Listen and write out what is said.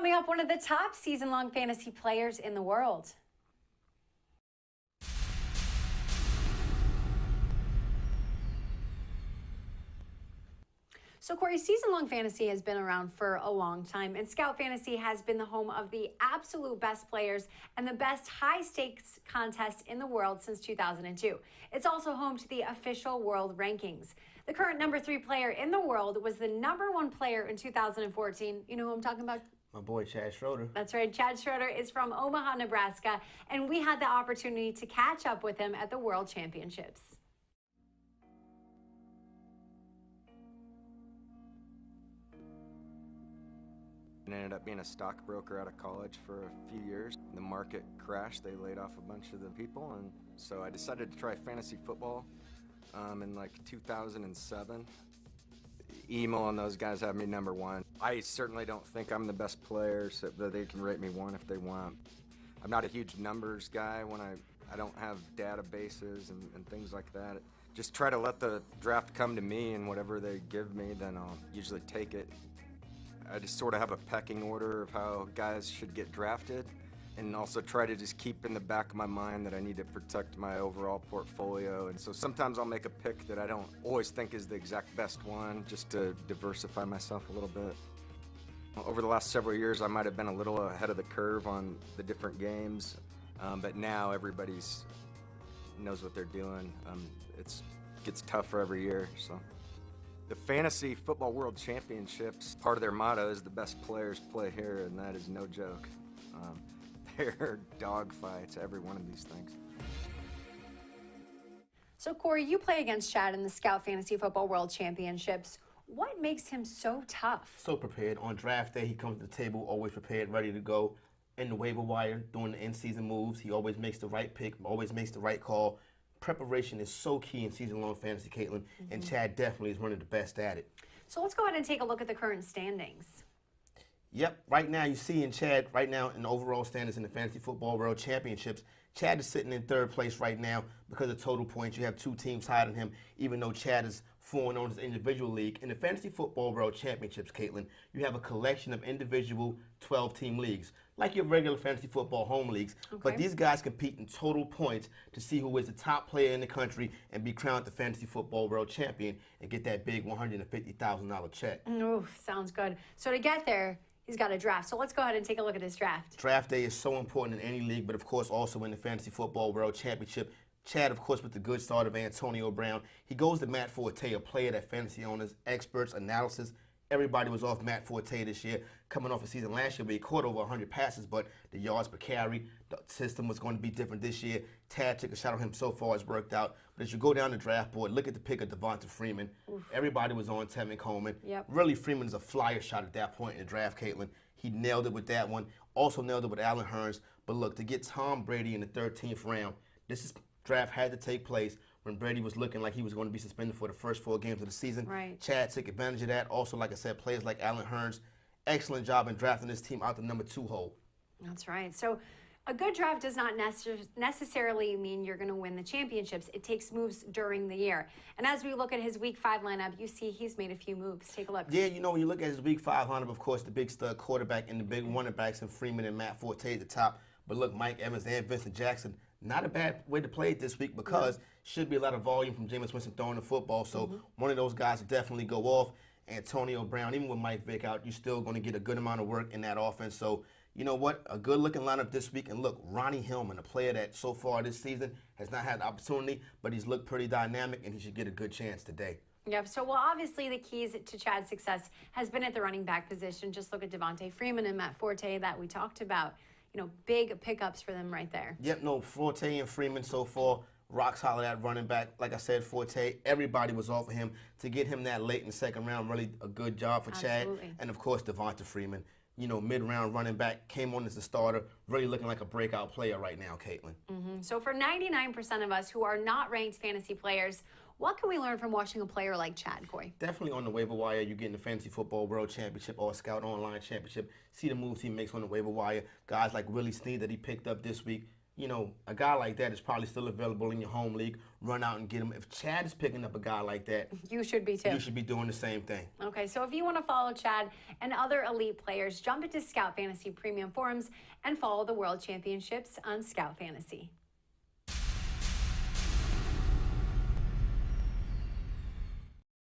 Coming up, one of the top season-long fantasy players in the world. So, Corey, season-long fantasy has been around for a long time, and Scout Fantasy has been the home of the absolute best players and the best high-stakes contest in the world since 2002. It's also home to the official world rankings. The current number 3 player in the world was the number 1 player in 2014. You know who I'm talking about? My boy, Chad Schroeder. That's right. Chad Schroeder is from Omaha, Nebraska, and we had the opportunity to catch up with him at the World Championships. I ended up being a stockbroker out of college for a few years. The market crashed. They laid off a bunch of the people, and so I decided to try fantasy football in like 2007. Emo and those guys have me number 1. I certainly don't think I'm the best player, so that they can rate me 1 if they want. I'm not a huge numbers guy when I don't have databases and things like that. Just try to let the draft come to me, and whatever they give me, then I'll usually take it. I just sort of have a pecking order of how guys should get drafted, and also try to just keep in the back of my mind that I need to protect my overall portfolio. And so sometimes I'll make a pick that I don't always think is the exact best one, just to diversify myself a little bit. Over the last several years, I might have been a little ahead of the curve on the different games, but now everybody's knows what they're doing. It gets tougher every year. So. The Fantasy Football World Championships, part of their motto is the best players play here, and that is no joke. They're dogfights, every one of these things. So, Corey, you play against Chad in the Scout Fantasy Football World Championships. What makes him so tough? So prepared. On draft day, he comes to the table always prepared, ready to go. In the waiver wire, doing the in-season moves, he always makes the right pick, always makes the right call. Preparation is so key in season-long fantasy, Caitlin, and Chad definitely is one of the best at it. So let's go ahead and take a look at the current standings. Yep, right now you see in Chad, right now in the overall standings in the Fantasy Football World Championships, Chad is sitting in 3rd place right now because of total points. You have 2 teams higher than him, even though Chad is 4-0 in his individual league. In the Fantasy Football World Championships, Caitlin, you have a collection of individual 12-team leagues, like your regular fantasy football home leagues. Okay. But these guys compete in total points to see who is the top player in the country and be crowned the Fantasy Football World Champion and get that big $150,000 check. Ooh, sounds good. So to get there, he's got a draft. So let's go ahead and take a look at his draft. Draft day is so important in any league, but of course also in the Fantasy Football World Championship. Chad, of course, with the good start of Antonio Brown. He goes to Matt Forte, a player that fantasy owners, experts, analysis, everybody was off Matt Forte this year, coming off a season last year where he caught over 100 passes, but the yards per carry, the system was going to be different this year. Tad took a shot on him so far, it's worked out. But as you go down the draft board, look at the pick of Devonta Freeman. Oof. Everybody was on Tevin Coleman. Yep. Really, Freeman is a flyer shot at that point in the draft, Caitlin. He nailed it with that one. Also nailed it with Allen Hurns. But look, to get Tom Brady in the 13th round, this draft had to take place when Brady was looking like he was going to be suspended for the first 4 games of the season. Right. Chad took advantage of that. Also, like I said, players like Allen Hurns, excellent job in drafting this team out the number 2 hole. That's right. So a good draft does not necessarily mean you're going to win the championships. It takes moves during the year. And as we look at his Week 5 lineup, you see he's made a few moves. Take a look. Yeah, you know, when you look at his Week 5 lineup, of course, the big stud quarterback and the big running backs and Freeman and Matt Forte at the top. But look, Mike Evans and Vincent Jackson, not a bad way to play it this week because should be a lot of volume from Jameis Winston throwing the football. So one of those guys will definitely go off. Antonio Brown, even with Mike Vick out, you're still going to get a good amount of work in that offense. So, you know what? A good-looking lineup this week. And look, Ronnie Hillman, a player that so far this season has not had the opportunity, but he's looked pretty dynamic, and he should get a good chance today. Yep. So, well, obviously the keys to Chad's success has been at the running back position. Just look at Devonta Freeman and Matt Forte that we talked about. You know, big pickups for them right there. Yep, no, Forte and Freeman so far, rock solid at running back. Like I said, Forte, everybody was off of him. To get him that late in the second round, really a good job for Chad. And, of course, Devonta Freeman, you know, mid-round running back, came on as a starter, really looking like a breakout player right now, Caitlin. So for 99% of us who are not ranked fantasy players, what can we learn from watching a player like Chad, Corey? Definitely on the waiver wire. You get in the Fantasy Football World Championship or Scout Online Championship. See the moves he makes on the waiver wire. Guys like Willie Snead that he picked up this week. you know, a guy like that is probably still available in your home league. Run out and get him. If Chad is picking up a guy like that, you should be too. You should be doing the same thing. Okay, so if you want to follow Chad and other elite players, jump into Scout Fantasy Premium Forums and follow the World Championships on Scout Fantasy.